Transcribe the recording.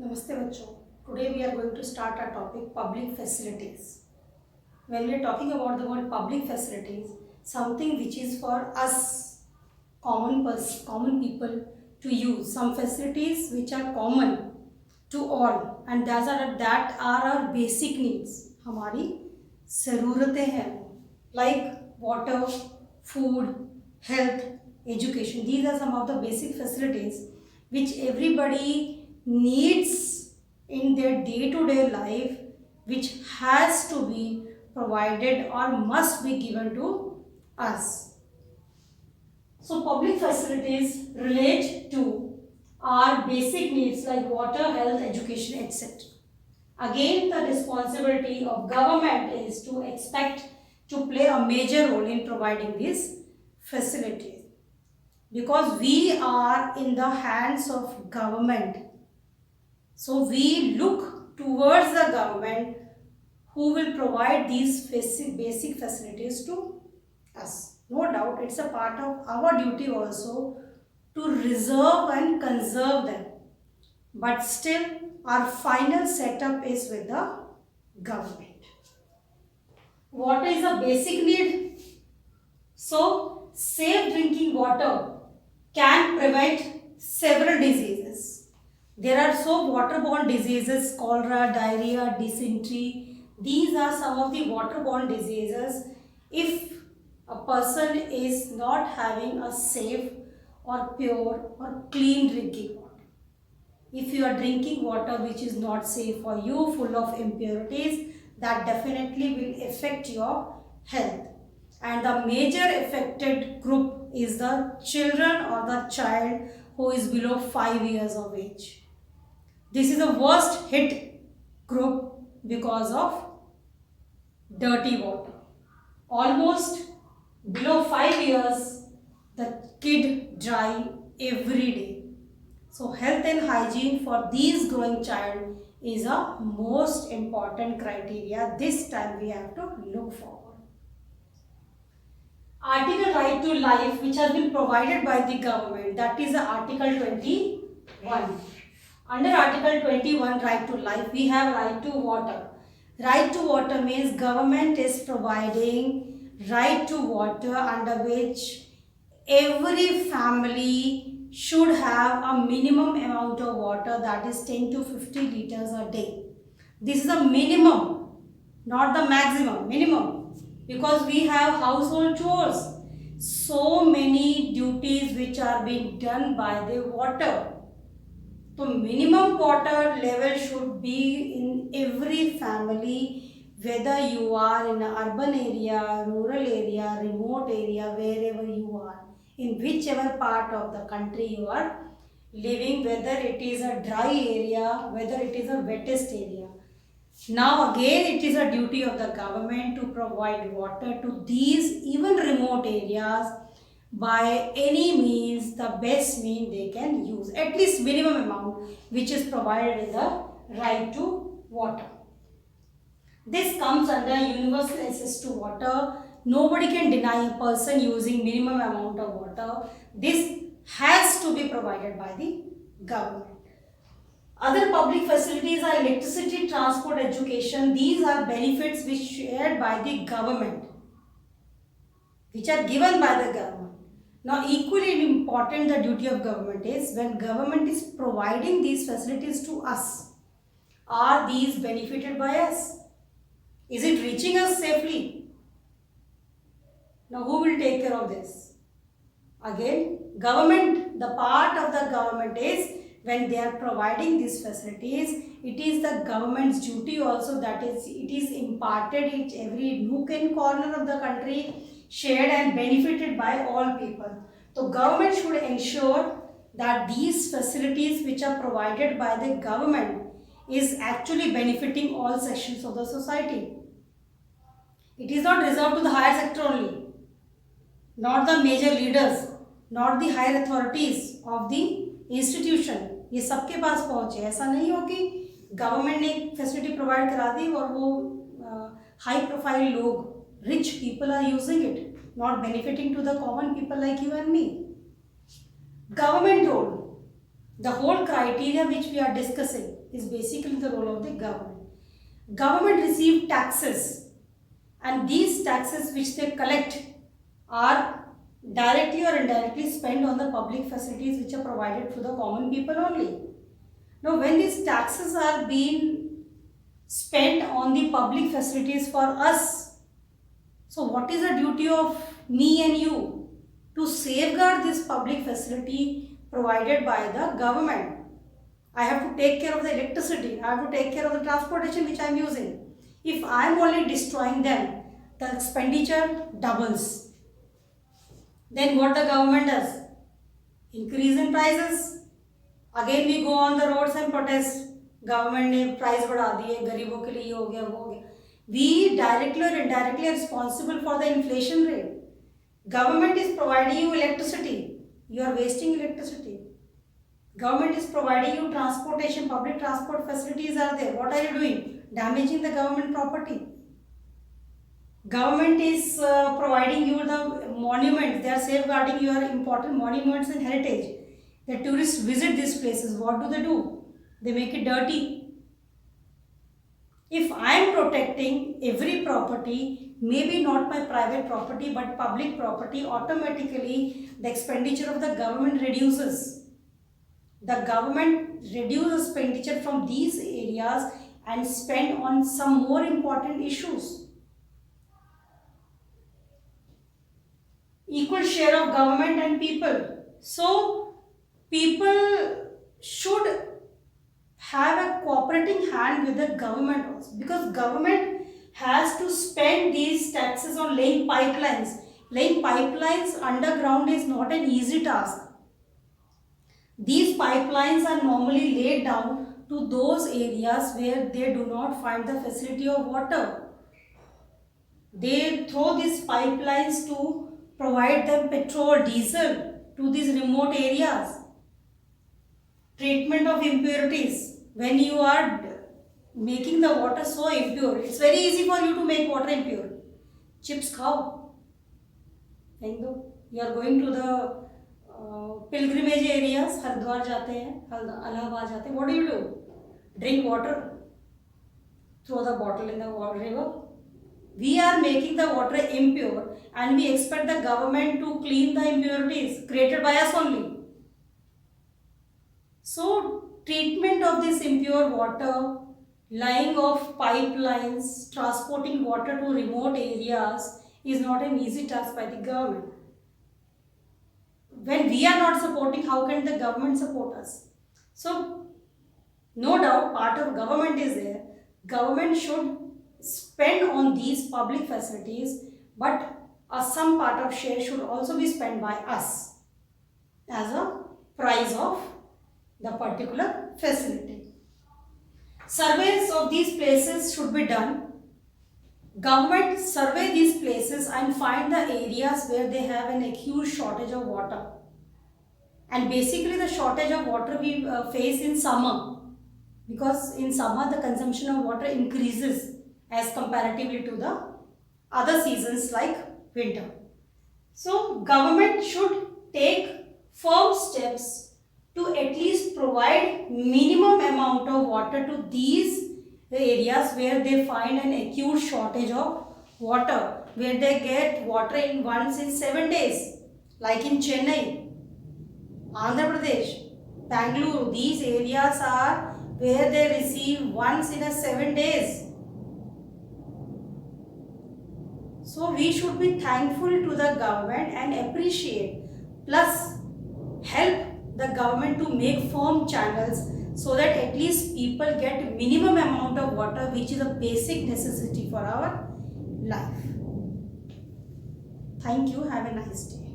Namaste बच्चों. Today we are going to start our topic public facilities. When we are talking about the word public facilities, something which is for us common people to use, some facilities which are common to all, and that are our basic needs. हमारी ज़रूरतें हैं, like water, food, health, education. These are some of the basic facilities which everybody needs in their day-to-day life, which has to be provided or must be given to us. So public facilities relate to our basic needs like water, health, education, etc. Again, the responsibility of government is to play a major role in providing these facilities, because we are in the hands of government. So we look towards the government who will provide these basic facilities to us. No doubt it's a part of our duty also to reserve and conserve them. But still our final setup is with the government. What is a basic need? So safe drinking water can prevent several diseases. There are waterborne diseases, cholera, diarrhea, dysentery. These are some of the waterborne diseases if a person is not having a safe or pure or clean drinking water. If you are drinking water which is not safe for you, full of impurities, that definitely will affect your health. And the major affected group is the children or the child who is below 5 years of age. This is the worst hit group because of dirty water. Almost below 5 years, the kid die every day. So health and hygiene for these growing child is a most important criteria. This time we have to look forward. Article right to life, which has been provided by the government, that is Article 21. Under Article 21, right to life, we have right to water. Right to water means government is providing right to water, under which every family should have a minimum amount of water, that is 10 to 50 liters a day. This is a minimum, not the maximum, minimum, because we have household chores. So many duties which are being done by the water. So minimum water level should be in every family, whether you are in an urban area, rural area, remote area, wherever you are, in whichever part of the country you are living, whether it is a dry area, whether it is a wettest area. Now again it is a duty of the government to provide water to these even remote areas by any means, the best mean they can use, at least minimum amount which is provided in the right to water. This comes under universal access to water. Nobody can deny a person using minimum amount of water. This has to be provided by the government. Other public facilities are electricity, transport, education. These are benefits which shared by the government, which are given by the government. Now, equally important the duty of government is, when government is providing these facilities to us, are these benefited by us? Is it reaching us safely? Now, who will take care of this? Again, government, the part of the government is, when they are providing these facilities, it is the government's duty also, that is, it is imparted in every nook and corner of the country, shared and benefited by all people. So government should ensure that these facilities which are provided by the government is actually benefiting all sections of the society. It is not reserved to the higher sector only, not the major leaders, not the higher authorities of the institution. ये सबके पास पहुँचे. ऐसा नहीं हो कि government ने एक facility provide करा दी और वो हाई प्रोफाइल लोग, rich people are using it, not benefiting to the common people like you and me. Government role, the whole criteria which we are discussing, is basically the role of the government. Government receive taxes, and these taxes which they collect are directly or indirectly spent on the public facilities which are provided to the common people only. Now, when these taxes are being spent on the public facilities for us, so what is the duty of me and you? To safeguard this public facility provided by the government. I have to take care of the electricity, I have to take care of the transportation which I am using. If I am only destroying them, the expenditure doubles. Then what the government does? Increase in prices. Again we go on the roads and protest. Government ने price बढ़ा दिए, गरीबों के लिए ये हो गया वो हो गया. We directly or indirectly are responsible for the inflation rate. Government is providing you electricity. You are wasting electricity. Government is providing you transportation, public transport facilities are there. What are you doing? Damaging the government property. Government is providing you the monuments. They are safeguarding your important monuments and heritage. The tourists visit these places. What do? They make it dirty. If I am protecting every property, maybe not my private property but public property, automatically the expenditure of the government reduces. The government reduces expenditure from these areas and spend on some more important issues. Equal share of government and people. So, people should have a cooperating hand with the government also, because government has to spend these taxes on laying pipelines. Laying pipelines underground is not an easy task. These pipelines are normally laid down to those areas where they do not find the facility of water. They throw these pipelines to provide them petrol, diesel to these remote areas. Treatment of impurities. When you are making the water so impure, it's very easy for you to make water impure. Chips khao. You are going to the pilgrimage areas, Haridwar जाते हैं, Allahabad जाते हैं. What do? Drink water. Throw the bottle in the river. We are making the water impure and we expect the government to clean the impurities created by us only. So, treatment of this impure water, laying of pipelines, transporting water to remote areas is not an easy task by the government. When we are not supporting, how can the government support us? So, no doubt part of government is there. Government should spend on these public facilities, but some part of share should also be spent by us as a price of the particular facility. Surveys of these places should be done. Government survey these places and find the areas where they have an acute shortage of water. And basically the shortage of water we face in summer, because in summer the consumption of water increases as comparatively to the other seasons like winter. So government should take firm steps to at least provide minimum amount of water to these areas where they find an acute shortage of water, where they get water in once in 7 days, like in Chennai, Andhra Pradesh, Bangalore. These areas are where they receive once in a 7 days. So we should be thankful to the government and appreciate, plus help the government to make firm channels so that at least people get minimum amount of water, which is a basic necessity for our life. Thank you. Have a nice day.